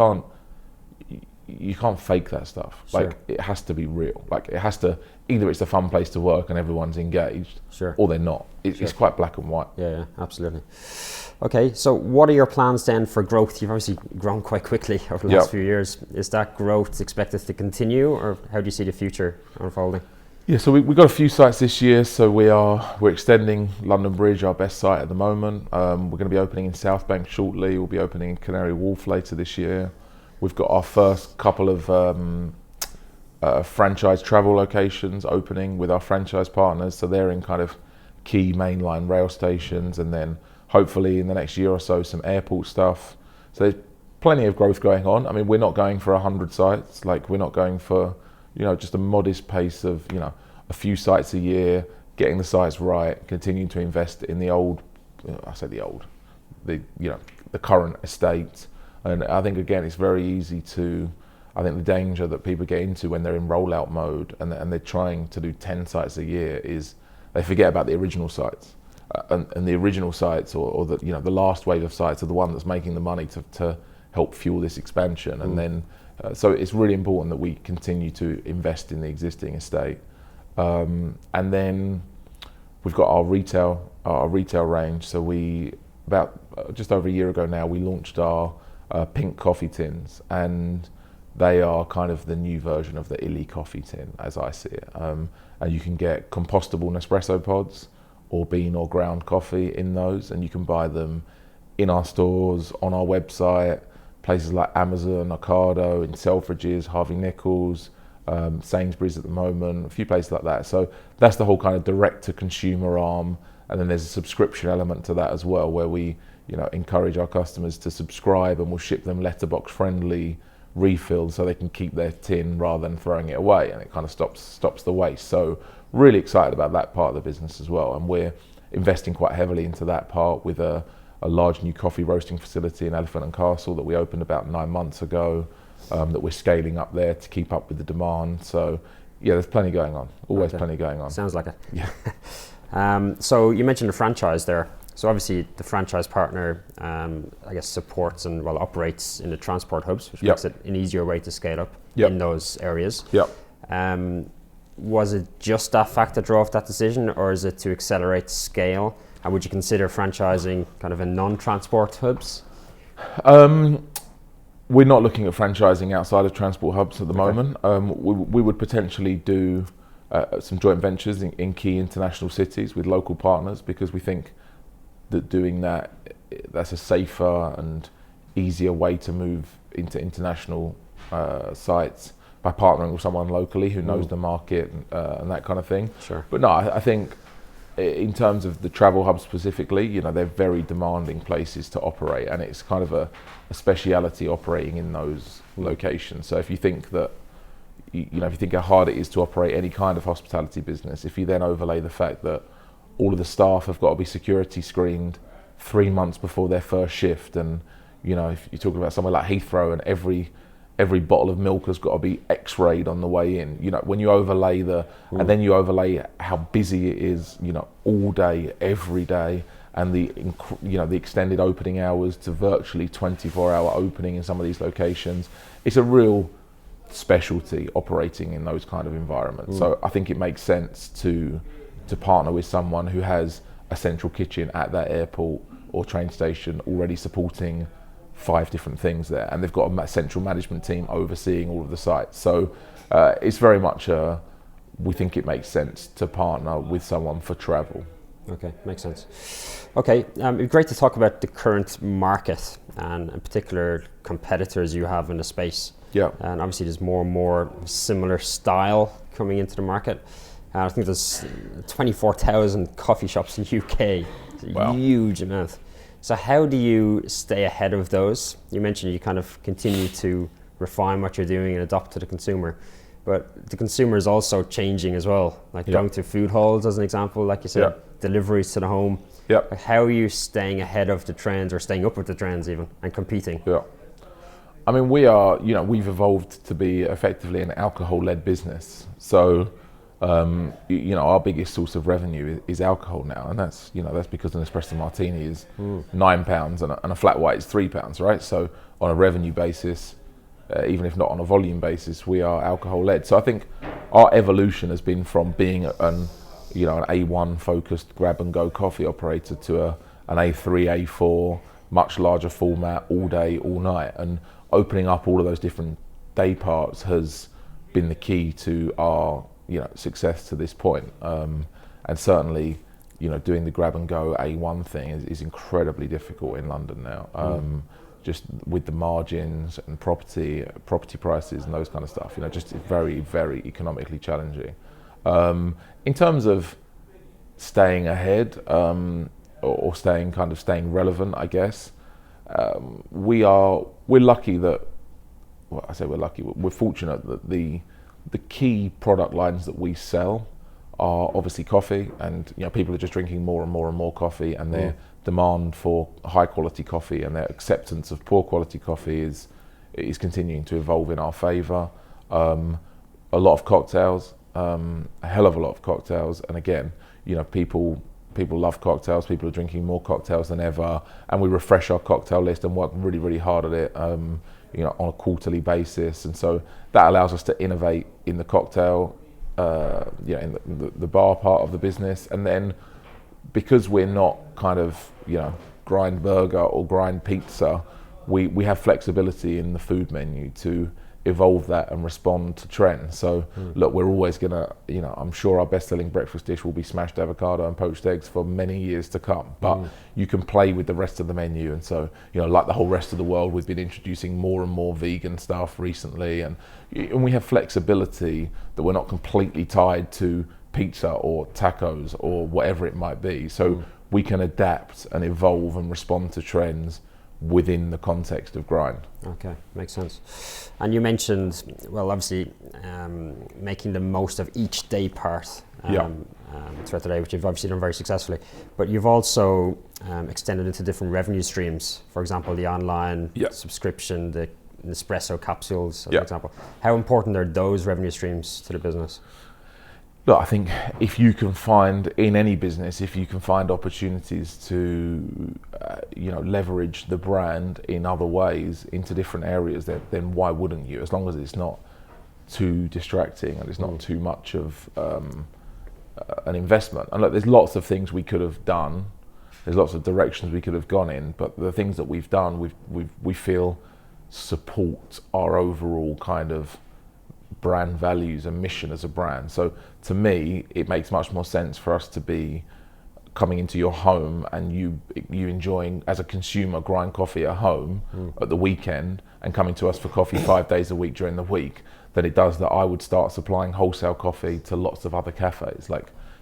can't fake that stuff. Sure. It has to be real. It has to, either it's a fun place to work and everyone's engaged, or they're not. It's quite black and white. Yeah, absolutely. Okay, so what are your plans then for growth? You've obviously grown quite quickly over the last few years. Is that growth expected to continue, or how do you see the future unfolding? Yeah, so we've got a few sites this year. So we're extending London Bridge, our best site at the moment. We're going to be opening in South Bank shortly. We'll be opening in Canary Wharf later this year. We've got our first couple of franchise travel locations opening with our franchise partners. So they're in kind of key mainline rail stations, and then hopefully in the next year or so, some airport stuff. So there's plenty of growth going on. I mean, we're not going for 100 sites. We're not going for just a modest pace of, a few sites a year, getting the sites right, continuing to invest in the current estate. And I think, again, it's very easy the danger that people get into when they're in rollout mode and they're trying to do 10 sites a year is they forget about the original sites. And the original sites, or the last wave of sites, are the one that's making the money to help fuel this expansion. And then so it's really important that we continue to invest in the existing estate. And then we've got our retail range. So about just over a year ago now, we launched our pink coffee tins, and they are kind of the new version of the Illy coffee tin, as I see it. And you can get compostable Nespresso pods or bean or ground coffee in those, and you can buy them in our stores, on our website, places like Amazon, Ocado, in Selfridges, Harvey Nichols, Sainsbury's at the moment, a few places like that. So that's the whole kind of direct-to-consumer arm, and then there's a subscription element to that as well, where we encourage our customers to subscribe, and we'll ship them letterbox-friendly refills so they can keep their tin rather than throwing it away, and it kind of stops the waste. So really excited about that part of the business as well, and we're investing quite heavily into that part with a large new coffee roasting facility in Elephant and Castle that we opened about 9 months ago, that we're scaling up there to keep up with the demand. So there's plenty going on, plenty going on. Sounds like it. Yeah. So you mentioned a franchise there. So obviously the franchise partner, I guess, supports and operates in the transport hubs, which makes it an easier way to scale up in those areas. Was it just that fact that drove that decision, or is it to accelerate scale? And would you consider franchising kind of in non-transport hubs? We're not looking at franchising outside of transport hubs at the moment. We would potentially do some joint ventures in key international cities with local partners, because we think that doing that's a safer and easier way to move into international sites by partnering with someone locally who knows the market and that kind of thing. Sure. But no, I think in terms of the travel hubs specifically, they're very demanding places to operate, and it's kind of a speciality operating in those locations. So if you think that, if you think how hard it is to operate any kind of hospitality business, if you then overlay the fact that all of the staff have got to be security screened 3 months before their first shift, and if you're talking about somewhere like Heathrow, and every bottle of milk has got to be x-rayed on the way in, when you overlay and then you overlay how busy it is, all day, every day, and the extended opening hours to virtually 24-hour opening in some of these locations, it's a real specialty operating in those kind of environments. So I think it makes sense to partner with someone who has a central kitchen at that airport or train station already supporting 5 different things there, and they've got a central management team overseeing all of the sites. So it's very much we think it makes sense to partner with someone for travel. Okay, makes sense. Okay, it'd be great to talk about the current market and in particular competitors you have in the space. Yeah. And obviously there's more and more similar style coming into the market. I think there's 24,000 coffee shops in the UK. It's a huge amount. So how do you stay ahead of those? You mentioned you kind of continue to refine what you're doing and adapt to the consumer, but the consumer is also changing as well. Like going to food halls as an example, like you said, deliveries to the home. Yeah. Like how are you staying ahead of the trends, or staying up with the trends even, and competing? Yeah. I mean, we are, we've evolved to be effectively an alcohol-led business. So, our biggest source of revenue is alcohol now, and that's because an espresso martini is £9 and a flat white is £3, right? So on a revenue basis, even if not on a volume basis, we are alcohol-led. So I think our evolution has been from being an A1 focused grab-and-go coffee operator to an A3, A4, much larger format, all day, all night, and opening up all of those different day parts has been the key to our success to this point. And certainly, doing the grab and go A1 thing is incredibly difficult in London now. Just with the margins and property prices and those kind of stuff, just very, very economically challenging. In terms of staying ahead, or staying relevant, I guess, we're lucky that, well, I say we're lucky, we're fortunate that the key product lines that we sell are obviously coffee, and people are just drinking more and more and more coffee, and their demand for high quality coffee and their acceptance of poor quality coffee is continuing to evolve in our favour. A lot of cocktails, a hell of a lot of cocktails, and again, people love cocktails. People are drinking more cocktails than ever, and we refresh our cocktail list and work really, really hard at it. On a quarterly basis, and so that allows us to innovate in the cocktail, in the bar part of the business, and then because we're not kind of grind burger or grind pizza, we have flexibility in the food menu to evolve that and respond to trends. So look, we're always gonna, I'm sure our best-selling breakfast dish will be smashed avocado and poached eggs for many years to come, but you can play with the rest of the menu. And so, like the whole rest of the world, we've been introducing more and more vegan stuff recently, and we have flexibility that we're not completely tied to pizza or tacos or whatever it might be. So we can adapt and evolve and respond to trends within the context of grind. Okay, makes sense. And you mentioned, well, obviously making the most of each day part throughout the day, which you've obviously done very successfully, but you've also extended into different revenue streams. For example, the online subscription, the Nespresso capsules, for example. How important are those revenue streams to the business? Look, I think if you can find, in any business, if you can find opportunities to, leverage the brand in other ways into different areas, then why wouldn't you? As long as it's not too distracting and it's not too much of an investment. And look, there's lots of things we could have done. There's lots of directions we could have gone in, but the things that we've done, we feel support our overall kind of brand values and mission as a brand. So to me, it makes much more sense for us to be coming into your home and you enjoying, as a consumer, grind coffee at home at the weekend and coming to us for coffee 5 days a week during the week than it does that I would start supplying wholesale coffee to lots of other cafes.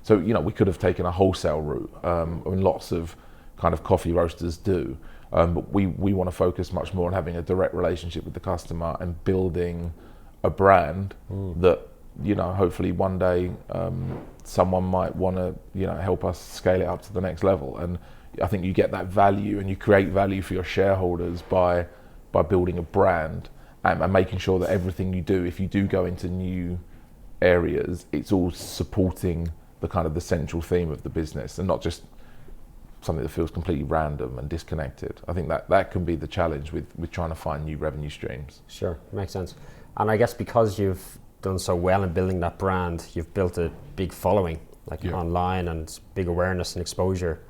So we could have taken a wholesale route, and lots of kind of coffee roasters do. But we want to focus much more on having a direct relationship with the customer and building a brand that, hopefully one day someone might want to, help us scale it up to the next level. And I think you get that value and you create value for your shareholders by building a brand and making sure that everything you do, if you do go into new areas, it's all supporting the kind of the central theme of the business and not just something that feels completely random and disconnected. I think that can be the challenge with trying to find new revenue streams. Sure, makes sense. And I guess because you've done so well in building that brand, you've built a big following, online, and big awareness and exposure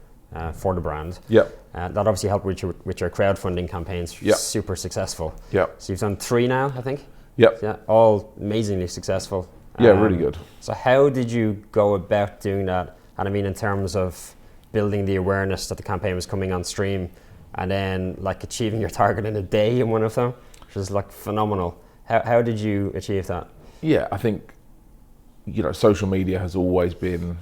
for the brand. Yeah. That obviously helped with your crowdfunding campaigns. Yeah. Super successful. Yeah. So you've done 3 now, I think. Yep. Yeah. All amazingly successful. Yeah, really good. So how did you go about doing that? And I mean, in terms of building the awareness that the campaign was coming on stream, and then achieving your target in a day in one of them, which is phenomenal. How did you achieve that? Yeah, I think, social media has always been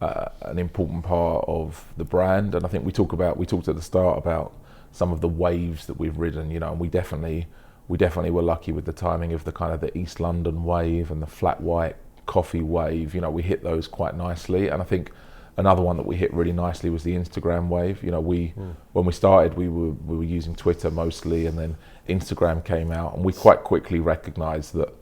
an important part of the brand. And I think we talked at the start about some of the waves that we've ridden, and we definitely were lucky with the timing of the kind of the East London wave and the flat white coffee wave. We hit those quite nicely. And I think another one that we hit really nicely was the Instagram wave. When we started, we were using Twitter mostly, and then Instagram came out, and we quite quickly recognized that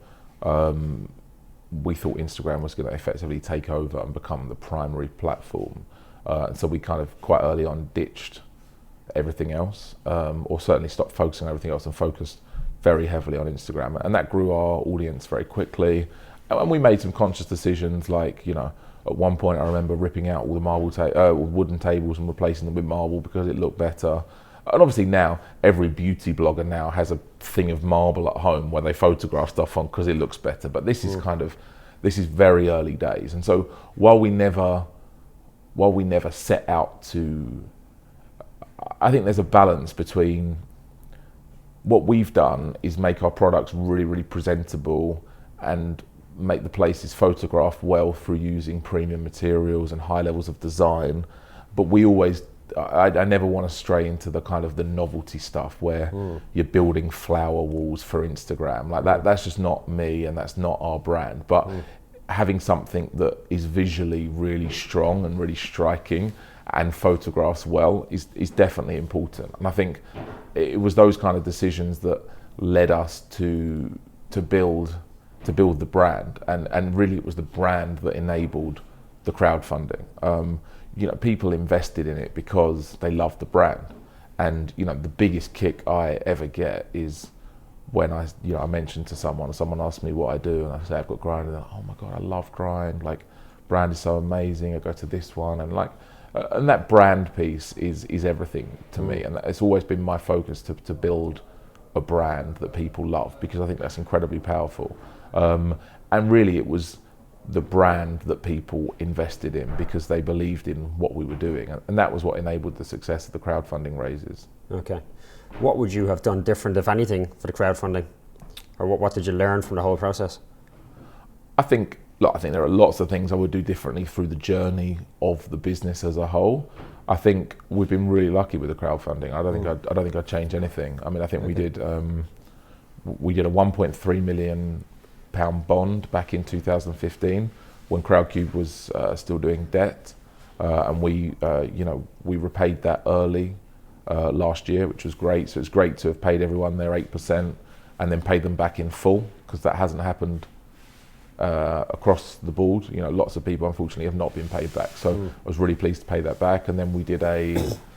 we thought Instagram was going to effectively take over and become the primary platform. And so we kind of quite early on ditched everything else, or certainly stopped focusing on everything else and focused very heavily on Instagram. And that grew our audience very quickly. And we made some conscious decisions, at one point I remember ripping out all the wooden tables and replacing them with marble because it looked better. And obviously now every beauty blogger now has a thing of marble at home where they photograph stuff on because it looks better. But this is this is very early days. And so while we never set out to, I think there's a balance between what we've done is make our products really, really presentable and make the places photograph well through using premium materials and high levels of design. But we always, I never want to stray into the kind of the novelty stuff where you're building flower walls for Instagram. That's just not me, and that's not our brand. But having something that is visually really strong and really striking and photographs well is definitely important. And I think it was those kind of decisions that led us to build the brand, and really it was the brand that enabled the crowdfunding. People invested in it because they loved the brand, and the biggest kick I ever get is when I mentioned to someone asked me what I do, and I say I've got Grind, and they're like, oh my god, I love Grind, brand is so amazing, I go to this one, and that brand piece is everything to me, and it's always been my focus to build a brand that people love, because I think that's incredibly powerful. And really it was the brand that people invested in because they believed in what we were doing, and that was what enabled the success of the crowdfunding raises. Okay. What would you have done different, if anything, for the crowdfunding? Or what did you learn from the whole process? I think there are lots of things I would do differently through the journey of the business as a whole. I think we've been really lucky with the crowdfunding. I don't think I'd change anything. I mean, I think we did a 1.3 million pound bond back in 2015 when Crowdcube was still doing debt, and we repaid that early last year, which was great. So it's great to have paid everyone their 8% and then paid them back in full, because that hasn't happened across the board. You know, lots of people unfortunately have not been paid back. So I was really pleased to pay that back. And then we did a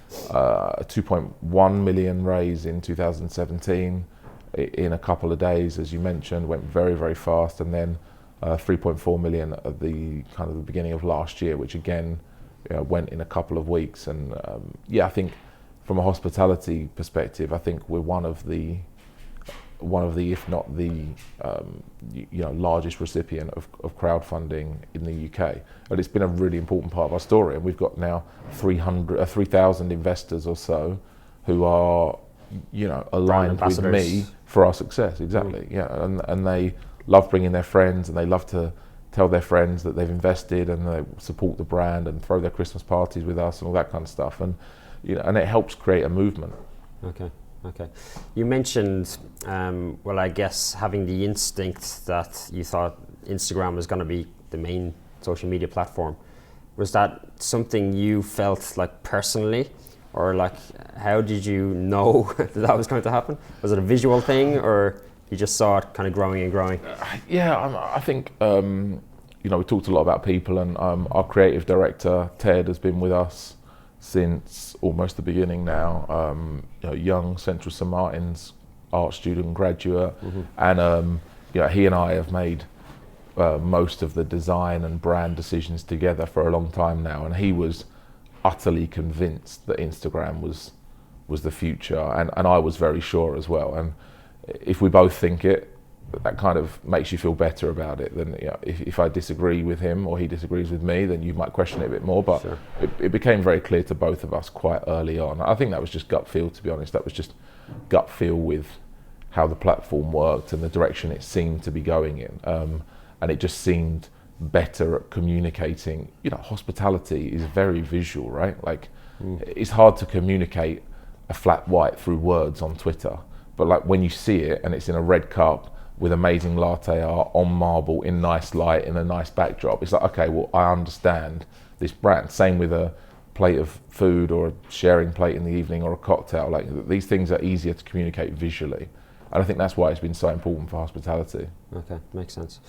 2.1 million raise in 2017 in a couple of days, as you mentioned, went very, very fast. And then 3.4 million at the kind of the beginning of last year, which again went in a couple of weeks. And I think from a hospitality perspective, I think we're one of the, if not the, largest recipient of crowdfunding in the UK. And it's been a really important part of our story. And we've got now 3,000 investors or so who are, aligned with me for our success. Exactly. Yeah. And they love bringing their friends, and they love to tell their friends that they've invested, and they support the brand and throw their Christmas parties with us and all that kind of stuff. And, and it helps create a movement. Okay. You mentioned, I guess having the instinct that you thought Instagram was going to be the main social media platform. Was that something you felt like personally, or like how did you know that was going to happen? Was it a visual thing, or you just saw it kind of growing and growing? I think we talked a lot about people, and our creative director Ted has been with us since almost the beginning now. Young Central St Martin's art student graduate, and he and I have made most of the design and brand decisions together for a long time now, and he was utterly convinced that Instagram was the future, and I was very sure as well. And if we both think it, that kind of makes you feel better about it than if I disagree with him or he disagrees with me, then you might question it a bit more. But sure. It became very clear to both of us quite early on. I think that was just gut feel, to be honest. That was just gut feel with how the platform worked and the direction it seemed to be going in. And it just seemed better at communicating. Hospitality is very visual, right? Like it's hard to communicate a flat white through words on Twitter, but like when you see it and it's in a red cup with amazing latte art on marble in nice light in a nice backdrop, it's like, okay, well, I understand this brand. Same with a plate of food or a sharing plate in the evening or a cocktail. Like these things are easier to communicate visually. And I think that's why it's been so important for hospitality. Okay, makes sense.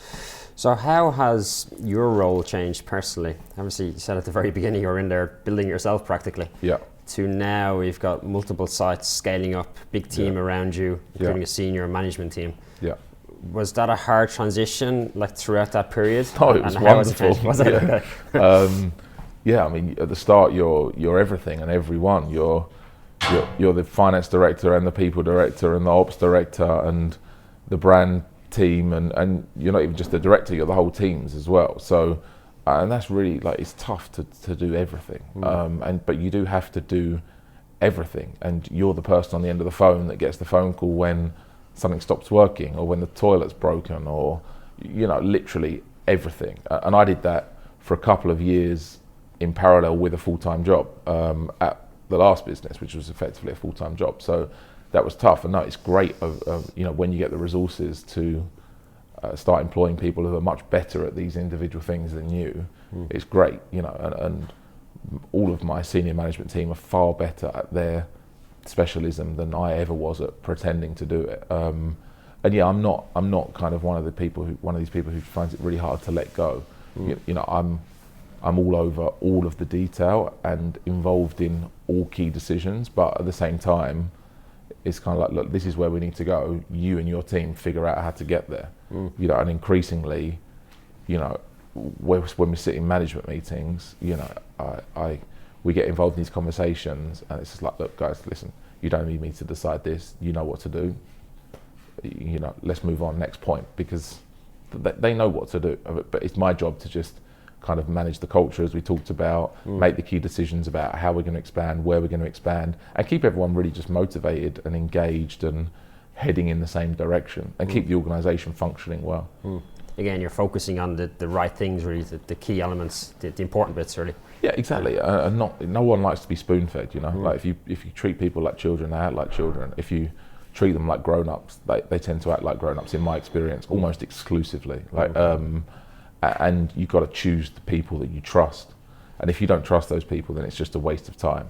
So how has your role changed personally? Obviously, you said at the very beginning you were in there building yourself practically. Yeah. To now you've got multiple sites scaling up, big team around you, including a senior management team. Yeah. Was that a hard transition, like throughout that period? Oh, it was wonderful. Was it? Okay. I mean, at the start, you're everything and everyone. You're the finance director and the people director and the ops director and the brand team, and you're not even just the director. You're the whole teams as well. So, and that's really it's tough to do everything. But you do have to do everything, and you're the person on the end of the phone that gets the phone call when something stops working or when the toilet's broken, or literally everything. And I did that for a couple of years in parallel with a full-time job at the last business, which was effectively a full-time job. So that was tough. And no, it's great when you get the resources to start employing people who are much better at these individual things than you. It's great, and all of my senior management team are far better at their specialism than I ever was at pretending to do it. And I'm not kind of one of these people who finds it really hard to let go. I'm all over all of the detail and involved in all key decisions, but at the same time, it's kind of like, look, this is where we need to go. You and your team figure out how to get there. And increasingly, when we sit in management meetings, we get involved in these conversations, and it's just like, look, guys, listen, you don't need me to decide this. You know what to do. Let's move on, next point, because they know what to do. But it's my job to just kind of manage the culture, as we talked about, make the key decisions about how we're going to expand, where we're going to expand, and keep everyone really just motivated and engaged and heading in the same direction, and keep the organisation functioning well. Again, you're focusing on the right things, really, the key elements, the important bits, really. Yeah, exactly. And no one likes to be spoon-fed, Like if you treat people like children, they act like children. If you treat them like grown-ups, they tend to act like grown-ups, in my experience, almost exclusively. And you've got to choose the people that you trust. And if you don't trust those people, then it's just a waste of time.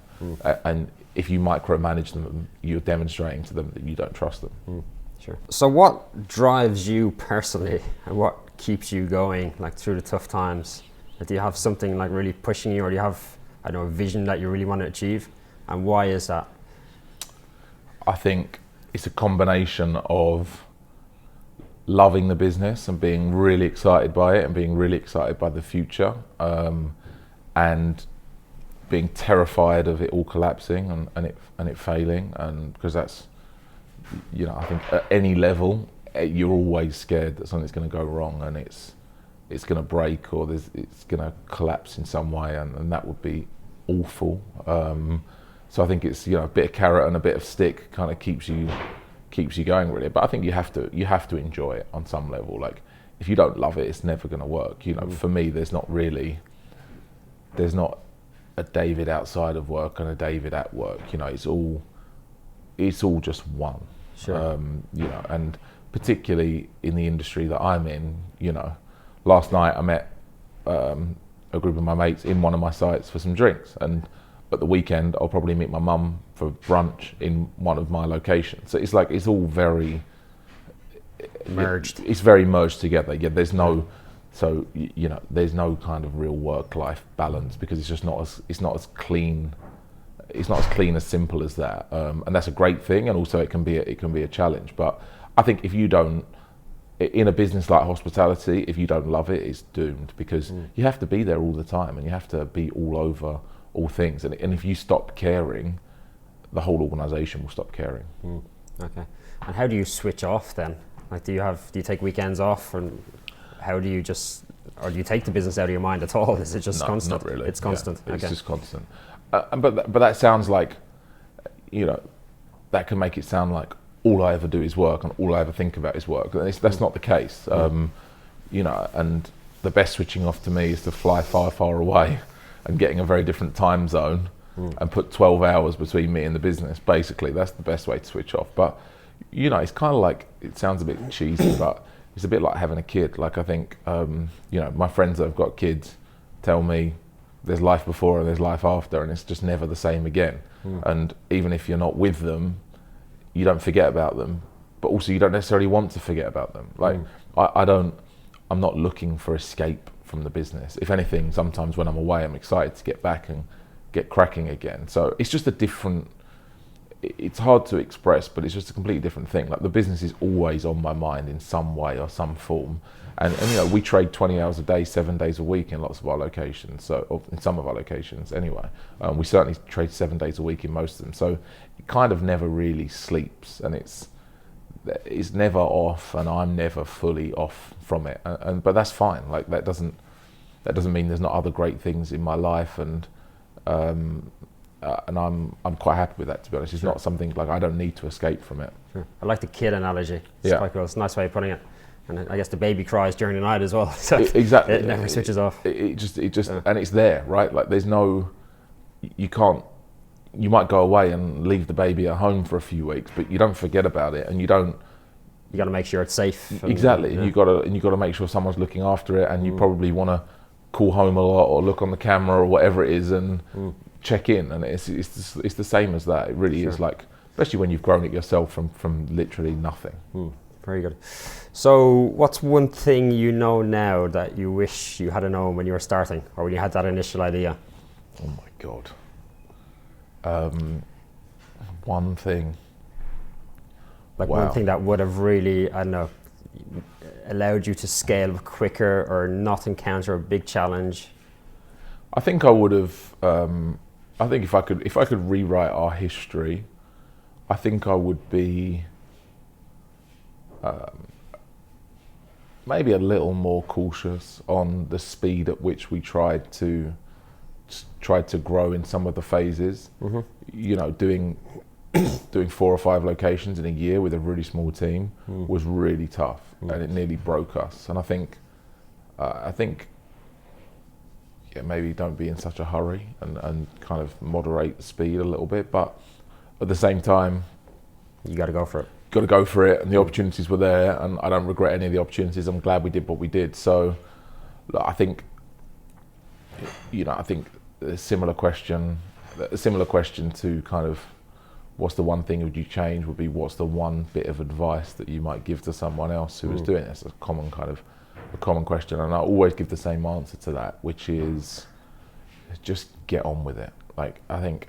And if you micromanage them, you're demonstrating to them that you don't trust them. Sure. So what drives you personally, and what keeps you going, like through the tough times? Like, do you have something like really pushing you, or do you have, I don't know, a vision that you really want to achieve? And why is that? I think it's a combination of loving the business and being really excited by it and being really excited by the future, and being terrified of it all collapsing and it failing, and because that's, you know, I think at any level you're always scared that something's going to go wrong and it's going to break, or it's going to collapse in some way, and that would be awful. So I think it's, you know, a bit of carrot and a bit of stick kind of keeps you going, really. But I think you have to enjoy it on some level. Like, if you don't love it, it's never going to work. You know, for me, there's not a David outside of work and a David at work. You know, it's all just one. Sure. You know, and particularly in the industry that I'm in, you know, last night I met a group of my mates in one of my sites for some drinks, and at the weekend I'll probably meet my mum for brunch in one of my locations. So it's like, it's all very Merged. It's very merged together. Yeah, there's no, so you know, there's no kind of real work-life balance, because it's just not as clean. It's not as clean, as simple as that, and that's a great thing. And also, it can be a challenge. But I think if you don't, in a business like hospitality, if you don't love it, it's doomed, because you have to be there all the time and you have to be all over all things. And if you stop caring, the whole organisation will stop caring. Okay. And how do you switch off then? Like, do you take weekends off, and how do you or do you take the business out of your mind at all? Is it just constant? Not really. It's constant. Yeah, it's okay. just constant. But that sounds like, you know, that can make it sound like all I ever do is work and all I ever think about is work. That's not the case. You know, and the best switching off to me is to fly far, far away and getting a very different time zone and put 12 hours between me and the business. Basically, that's the best way to switch off. But, you know, it's kind of like, it sounds a bit cheesy, but it's a bit like having a kid. Like, I think, you know, my friends that have got kids tell me there's life before and there's life after, and it's just never the same again. And even if you're not with them, you don't forget about them, but also you don't necessarily want to forget about them. Like, I'm not looking for escape from the business. If anything, sometimes when I'm away, I'm excited to get back and get cracking again. So it's just it's hard to express, but it's just a completely different thing. Like, the business is always on my mind in some way or some form. And you know, we trade 20 hours a day, 7 days a week in lots of our locations. So, or in some of our locations anyway. We certainly trade 7 days a week in most of them. So it kind of never really sleeps, and it's never off, and I'm never fully off from it. But that's fine. Like, that doesn't mean there's not other great things in my life, and I'm quite happy with that, to be honest. It's not something like, I don't need to escape from it. Sure. I like the kid analogy. It's quite cool. It's a nice way of putting it. And I guess the baby cries during the night as well. So exactly. It never switches off. It just, and it's there, right? Like, there's no, you might go away and leave the baby at home for a few weeks, but you don't forget about it, and you got to make sure it's safe. Exactly. Yeah. You got to make sure someone's looking after it, and you probably want to call home a lot or look on the camera or whatever it is and check in. And it's the same as that. It really is, like, especially when you've grown it yourself from literally nothing. Very good. So what's one thing you know now that you wish you had known when you were starting, or when you had that initial idea? Oh my God. One thing. Like, one thing that would have really, I don't know, allowed you to scale quicker or not encounter a big challenge? I think I would have. I think if I could rewrite our history, I think I would be maybe a little more cautious on the speed at which we tried to grow in some of the phases. You know, doing 4 or 5 locations in a year with a really small team was really tough, and it nearly broke us. And I think maybe don't be in such a hurry, and kind of moderate the speed a little bit, but at the same time, you got to go for it. Got to go for it, and the opportunities were there, and I don't regret any of the opportunities. I'm glad we did what we did. So, I think, you know, a similar question to kind of what's the one thing would you change would be, what's the one bit of advice that you might give to someone else who was doing this? A common kind of a common question, and I always give the same answer to that, which is just get on with it. Like, I think,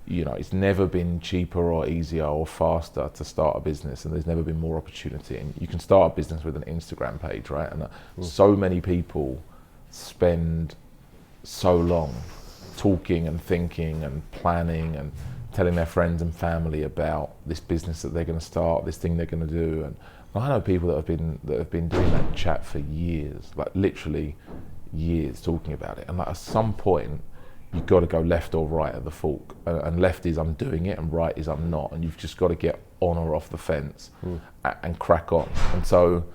you know, it's never been cheaper or easier or faster to start a business, and there's never been more opportunity. And you can start a business with an Instagram page, right? And so many people spend so long talking and thinking and planning and telling their friends and family about this business that they're going to start, this thing they're going to do. And I know people that have been doing that chat for years, like literally years, talking about it. And like, at some point, you've got to go left or right at the fork. And left is I'm doing it, and right is I'm not. And you've just got to get on or off the fence and crack on. And so,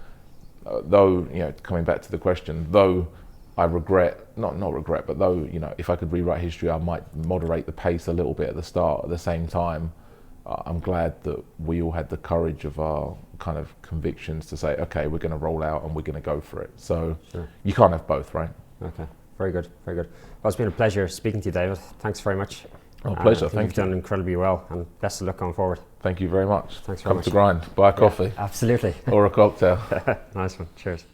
though, you know, coming back to the question, though I regret, not regret, but though, you know, if I could rewrite history, I might moderate the pace a little bit at the start. At the same time, I'm glad that we all had the courage of our kind of convictions to say, okay, we're going to roll out and we're going to go for it. So you can't have both, right? Okay, very good, very good. Well, it's been a pleasure speaking to you, David. Thanks very much. Oh, pleasure. Thank you. You've done incredibly well, and best of luck going forward. Thank you very much. Thanks very much. Come to Grind, buy a coffee. Absolutely. Or a cocktail. Nice one. Cheers.